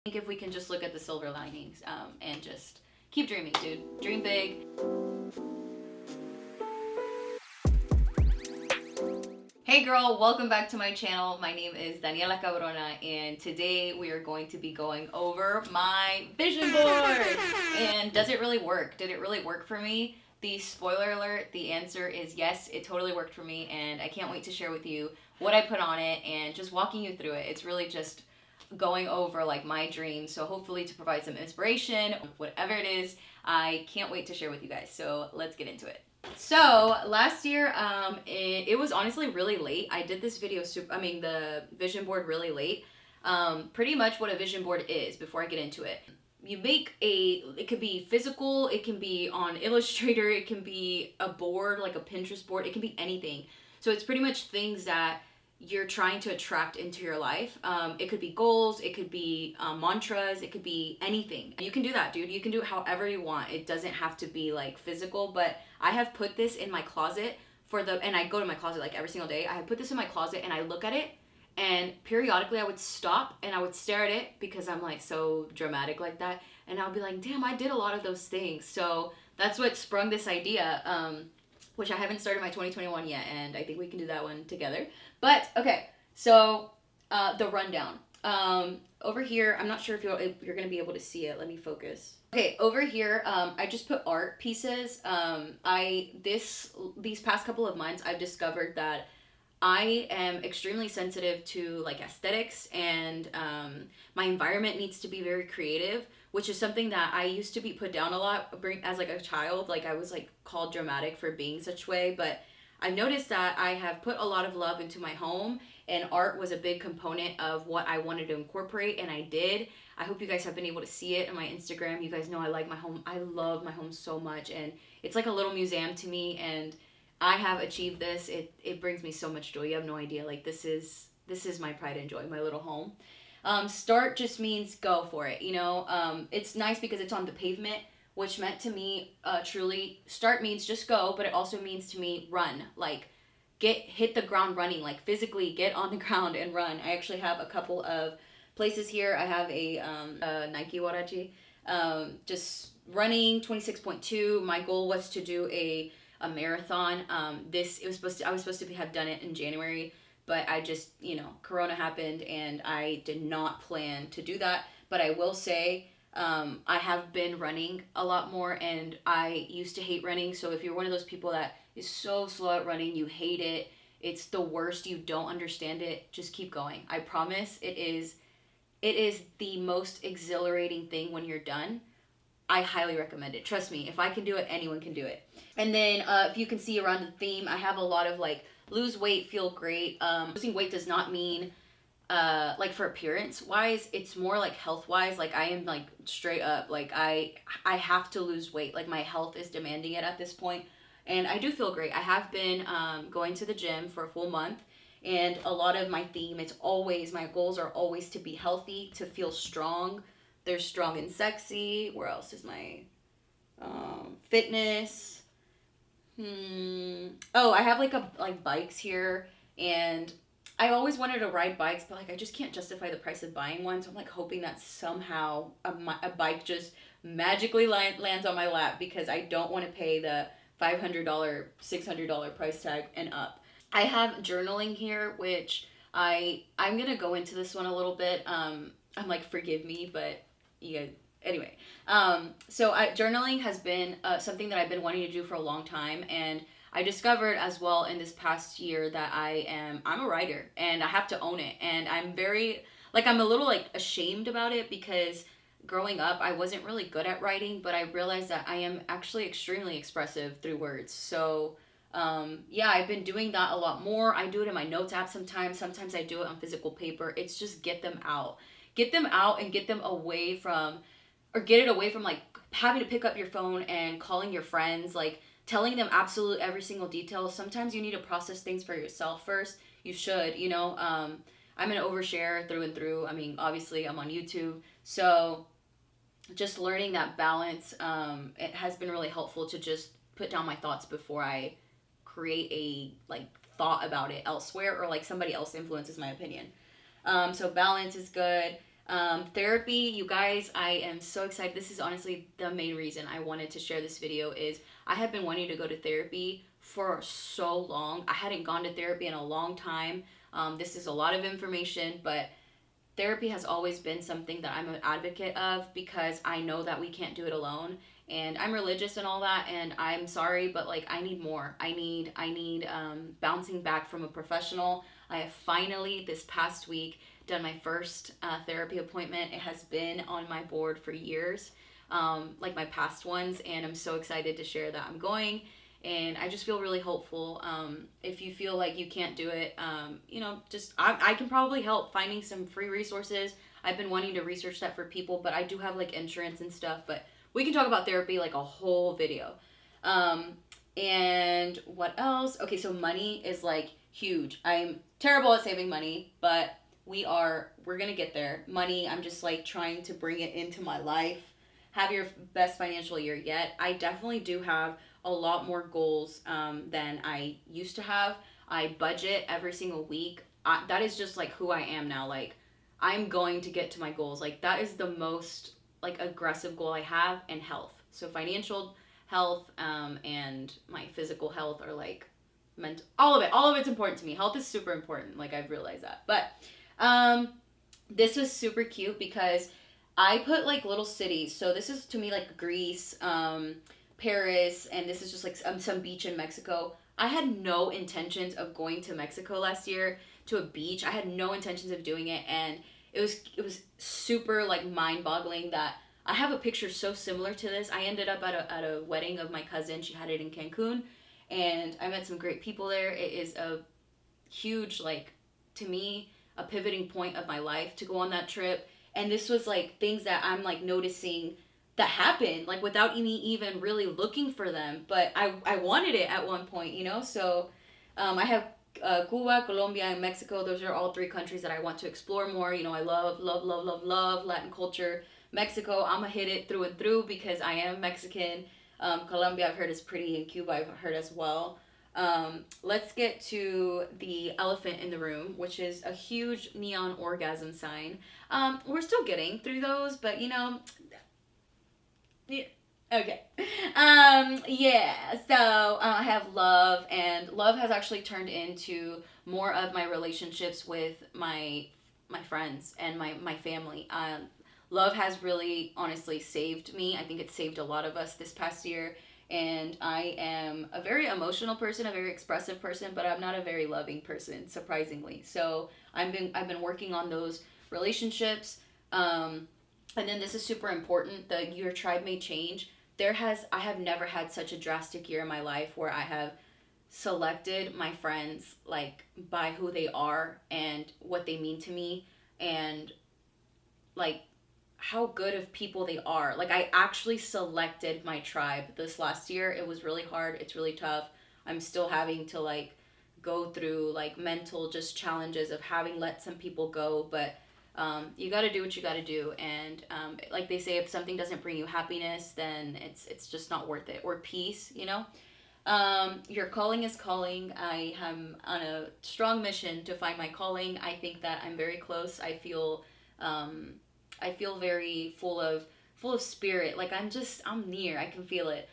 think if we can just look at the silver linings and just keep dreaming, dude. Dream big. Hey girl, welcome back to my channel. My name is Daniela Cabrona, and today we are going to be going over my vision board. And does it really work? Did it really work for me? The spoiler alert, the answer is yes, it totally worked for me, and I can't wait to share with you what I put on it and just walking you through it. It's really just going over like my dreams, so hopefully to provide some inspiration, whatever it is. I can't wait to share with you guys, so let's get into it. So last year, it was honestly really late. I did this video, the vision board really late. Pretty much what a vision board is, before I get into it. You make it could be physical, it can be on Illustrator, it can be a board, like a Pinterest board, it can be anything. So it's pretty much things that you're trying to attract into your life. It could be goals, it could be mantras, it could be anything. You can do that, dude. You can do it however you want. It doesn't have to be like physical, but I have put this in my closet and I go to my closet like every single day. I have put this in my closet and I look at it, and periodically I would stop and I would stare at it because I'm like so dramatic like that. And I'll be like, damn, I did a lot of those things. So that's what sprung this idea. Which I haven't started my 2021 yet, and I think we can do that one together. But okay, so the rundown. Over here, I'm not sure if you're gonna be able to see it. Let me focus. Okay, over here, I just put art pieces. These past couple of months, I've discovered that I am extremely sensitive to like aesthetics, and my environment needs to be very creative, which is something that I used to be put down a lot as like a child. Like I was like called dramatic for being such way, but I've noticed that I have put a lot of love into my home, and art was a big component of what I wanted to incorporate, and I did. I hope you guys have been able to see it on my Instagram. You guys know I like my home. I love my home so much, and it's like a little museum to me, and I have achieved this. It brings me so much joy. You have no idea. Like this is my pride and joy, my little home. Start just means go for it. It's nice because it's on the pavement, which meant to me, truly, start means just go, but it also means to me run. Like hit the ground running, like physically get on the ground and run. I actually have a couple of places here. I have a Nike Warachi, just running 26.2. My goal was to do a marathon. I was supposed to have done it in January, but I just, Corona happened and I did not plan to do that. But I will say, I have been running a lot more, and I used to hate running. So if you're one of those people that is so slow at running, you hate it, it's the worst, you don't understand it, just keep going. I promise it is the most exhilarating thing when you're done. I highly recommend it. Trust me, if I can do it, anyone can do it. And then if you can see around the theme, I have a lot of like lose weight, feel great. Losing weight does not mean like for appearance wise, it's more like health wise. Like I am like straight up, like I have to lose weight. Like my health is demanding it at this point. And I do feel great. I have been going to the gym for a full month. And a lot of my my goals are always to be healthy, to feel strong. There's strong and sexy. Where else is my fitness? Oh, I have like bikes here, and I always wanted to ride bikes, but like I just can't justify the price of buying one. So I'm like hoping that somehow a bike just magically lands on my lap, because I don't want to pay the $500, $600 price tag and up. I have journaling here, which I'm gonna go into this one a little bit. I'm like, forgive me, but yeah. Anyway, journaling has been something that I've been wanting to do for a long time, and I discovered as well in this past year that I'm a writer, and I have to own it. And I'm I'm a little like ashamed about it, because growing up I wasn't really good at writing, but I realized that I am actually extremely expressive through words. So yeah, I've been doing that a lot more. I do it in my notes app sometimes I do it on physical paper. It's just get them out and get them away from, or get it away from like having to pick up your phone and calling your friends, like telling them absolutely every single detail. Sometimes you need to process things for yourself first. You should, I'm an overshare through and through. I mean, obviously I'm on YouTube, so just learning that balance, it has been really helpful to just put down my thoughts before I create a like thought about it elsewhere, or like somebody else influences my opinion. So balance is good. Therapy, you guys, I am so excited. This is honestly the main reason I wanted to share this video is I have been wanting to go to therapy for so long. I hadn't gone to therapy in a long time. This is a lot of information, but therapy has always been something that I'm an advocate of because I know that we can't do it alone. And I'm religious and all that, and I'm sorry, but like I need more. I need bouncing back from a professional. I have finally this past week done my first therapy appointment. It has been on my board for years, like my past ones, and I'm so excited to share that I'm going. And I just feel really hopeful. If you feel like you can't do it, just I can probably help finding some free resources. I've been wanting to research that for people, but I do have like insurance and stuff. But we can talk about therapy like a whole video. And what else? Okay, so money is like huge. I'm terrible at saving money, but we're gonna get there. Money, I'm just like trying to bring it into my life. Have your best financial year yet. I definitely do have a lot more goals than I used to have. I budget every single week. That is just like who I am now. Like I'm going to get to my goals. Like that is the most like aggressive goal I have, and health. So financial health and my physical health are like meant all of it. All of it's important to me. Health is super important. Like I've realized that. But this was super cute because I put like little cities. So this is to me like Greece, Paris, and this is just like some beach in Mexico. I had no intentions of going to Mexico last year to a beach. I had no intentions of doing it, and it was super like mind-boggling that I have a picture so similar to this. I ended up at a wedding of my cousin. She had it in Cancun, and I met some great people there. It is a huge like to me a pivoting point of my life to go on that trip. And this was like things that I'm like noticing that happened like without me even really looking for them, but I wanted it at one point, so I have Cuba, Colombia, and Mexico. Those are all three countries that I want to explore more. I love Latin culture. Mexico, I'm gonna hit it through and through because I am Mexican. Colombia, I've heard is pretty, and Cuba, I've heard as well. Let's get to the elephant in the room, which is a huge neon orgasm sign. We're still getting through those, but yeah, okay. Yeah, so I have love, and love has actually turned into more of my relationships with my friends and my family. Love has really honestly saved me. I think it saved a lot of us this past year. And I am a very emotional person, a very expressive person, but I'm not a very loving person, surprisingly. So I've been working on those relationships. And then this is super important. Your tribe may change. I have never had such a drastic year in my life where I have selected my friends like by who they are and what they mean to me, and like how good of people they are. Like I actually selected my tribe this last year. It was really hard. It's really tough. I'm still having to like go through like mental just challenges of having let some people go, but you got to do what you got to do. And like they say, if something doesn't bring you happiness, then it's just not worth it. Or peace. Your calling is calling. I am on a strong mission to find my calling. I think that I'm very close. I feel very full of spirit. Like I'm near. I can feel it.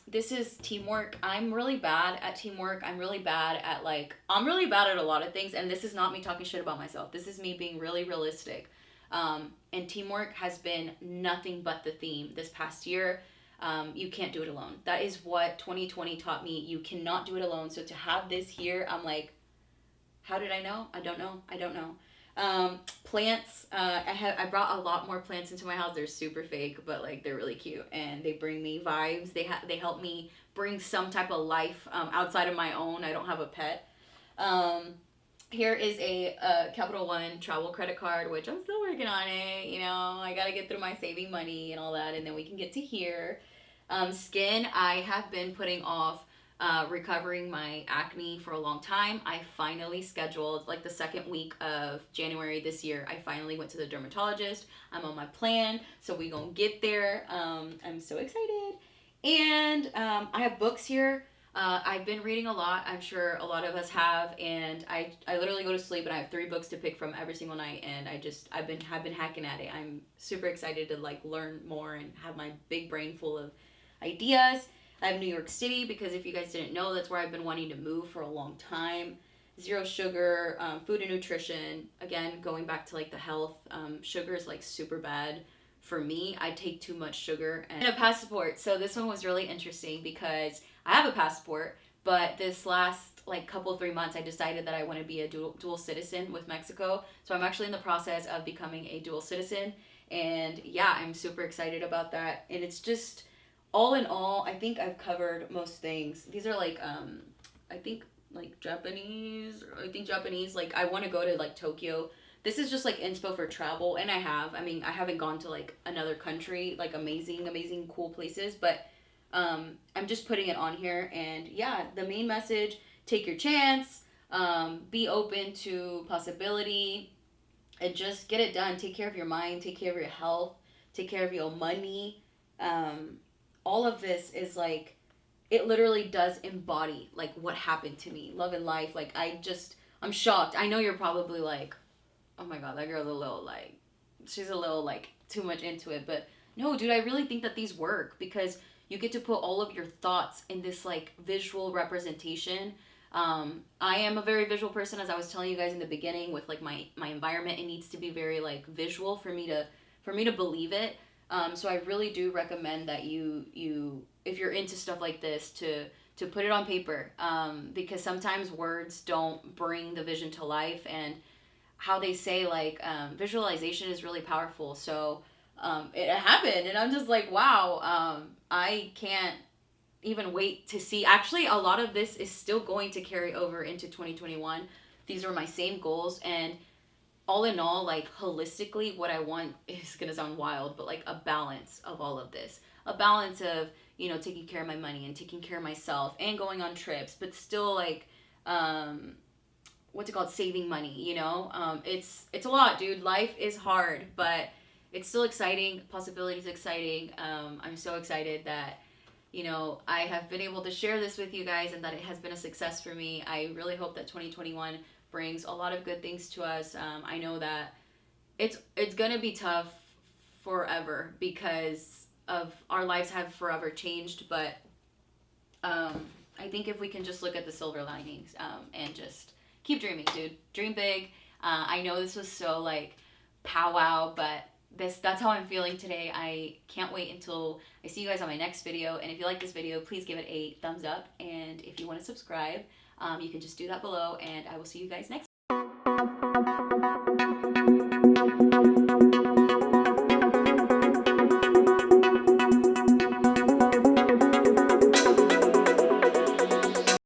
This is teamwork. I'm really bad at teamwork. I'm really bad at a lot of things. And this is not me talking shit about myself. This is me being really realistic. And teamwork has been nothing but the theme this past year. You can't do it alone. That is what 2020 taught me. You cannot do it alone. So to have this here, I'm like, how did I know? I don't know. Plants, I brought a lot more plants into my house. They're super fake, but like they're really cute, and they bring me vibes. They help me bring some type of life outside of my own. I don't have a pet. Here is a Capital One travel credit card, which I'm still working on it. I gotta get through my saving money and all that, and then we can get to here. Skin, I have been putting off recovering my acne for a long time. I finally scheduled like the second week of January this year. I finally went to the dermatologist. I'm on my plan, so we gonna get there. I'm so excited. And I have books here. I've been reading a lot. I'm sure a lot of us have, and I literally go to sleep and I have 3 books to pick from every single night, and I've been hacking at it. I'm super excited to like learn more and have my big brain full of ideas. I have New York City because if you guys didn't know, that's where I've been wanting to move for a long time. Zero sugar, food and nutrition. Again, going back to like the health, sugar is like super bad for me. I take too much sugar. And a passport. So this one was really interesting because I have a passport, but this last like couple 3 months I decided that I want to be a dual citizen with Mexico. So I'm actually in the process of becoming a dual citizen, and yeah, I'm super excited about that. And it's just all in all, I think I've covered most things. These are like I think like Japanese. I think Japanese. Like I want to go to like Tokyo. This is just like inspo for travel, and I mean, I haven't gone to like another country, like amazing, cool places, but I'm just putting it on here. And yeah, the main message: take your chance, be open to possibility, and just get it done. Take care of your mind, take care of your health, take care of your money. All of this is like, it literally does embody like what happened to me, love and life. Like I'm shocked. I know you're probably like, oh my god, that girl's a little like, she's a little like too much into it. But no, dude, I really think that these work because you get to put all of your thoughts in this like visual representation. I am a very visual person, as I was telling you guys in the beginning. With like my environment, it needs to be very like visual for me to believe it. So I really do recommend that you if you're into stuff like this to put it on paper, because sometimes words don't bring the vision to life. And how they say like visualization is really powerful. So it happened, and I'm just like, wow. I can't even wait to see. Actually, a lot of this is still going to carry over into 2021. These are my same goals, and all in all, like holistically, what I want is gonna sound wild, but like a balance of all of this. A balance of, taking care of my money and taking care of myself and going on trips, but still like what's it called, saving money. It's a lot, dude. Life is hard, but it's still exciting. Possibility is exciting. I'm so excited that I have been able to share this with you guys, and that it has been a success for me. I really hope that 2021 brings a lot of good things to us. I know that it's gonna be tough forever because of our lives have forever changed, but I think if we can just look at the silver linings, and just keep dreaming, dude. Dream big. I know this was so like powwow, but that's how I'm feeling today. I can't wait until I see you guys on my next video. And if you like this video, please give it a thumbs up. And if you want to subscribe, you can just do that below. And I will see you guys next time.